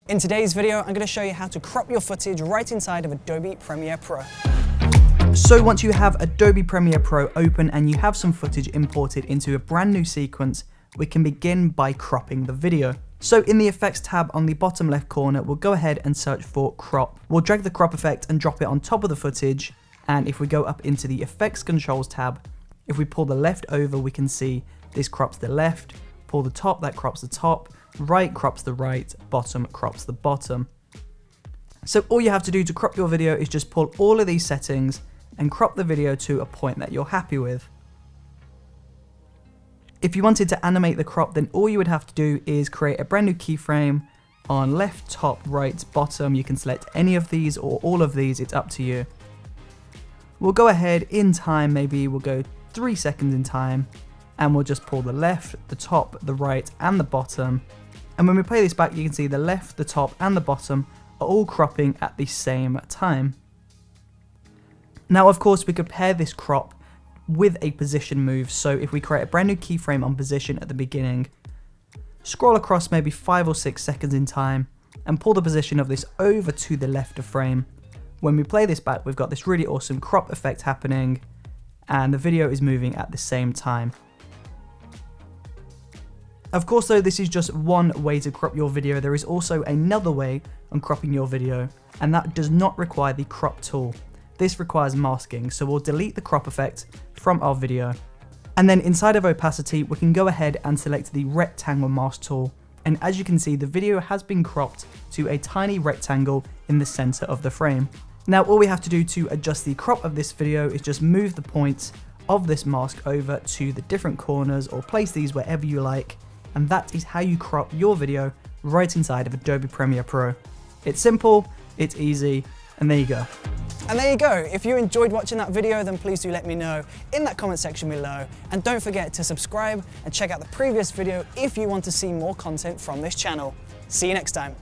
In today's video, I'm going to show you how to crop your footage right inside of Adobe Premiere Pro. So once you have Adobe Premiere Pro open and you have some footage imported into a brand new sequence, we can begin by cropping the video. So in the effects tab on the bottom left corner, we'll go ahead and search for crop. We'll drag the crop effect and drop it on top of the footage. And if we go up into the effects controls tab, if we pull the left over, we can see this crops the left, pull the top, that crops the top, right crops the right, bottom crops the bottom. So all you have to do to crop your video is just pull all of these settings and crop the video to a point that you're happy with. If you wanted to animate the crop, then all you would have to do is create a brand new keyframe on left, top, right, bottom. You can select any of these or all of these, it's up to you. We'll go ahead in time, maybe we'll go 3 seconds in time, and we'll just pull the left, the top, the right, and the bottom. And when we play this back, you can see the left, the top, and the bottom are all cropping at the same time. Now, of course, we could pair this crop with a position move. So if we create a brand new keyframe on position at the beginning, scroll across maybe 5 or 6 seconds in time, and pull the position of this over to the left of frame. When we play this back, we've got this really awesome crop effect happening, and the video is moving at the same time. Of course though, this is just one way to crop your video. There is also another way on cropping your video, and that does not require the crop tool. This requires masking, so we'll delete the crop effect from our video. And then inside of opacity, we can go ahead and select the rectangle mask tool. And as you can see, the video has been cropped to a tiny rectangle in the center of the frame. Now all we have to do to adjust the crop of this video is just move the points of this mask over to the different corners or place these wherever you like. And that is how you crop your video right inside of Adobe Premiere Pro. It's simple, it's easy, and there you go. And there you go. If you enjoyed watching that video, then please do let me know in that comment section below. And don't forget to subscribe and check out the previous video if you want to see more content from this channel. See you next time.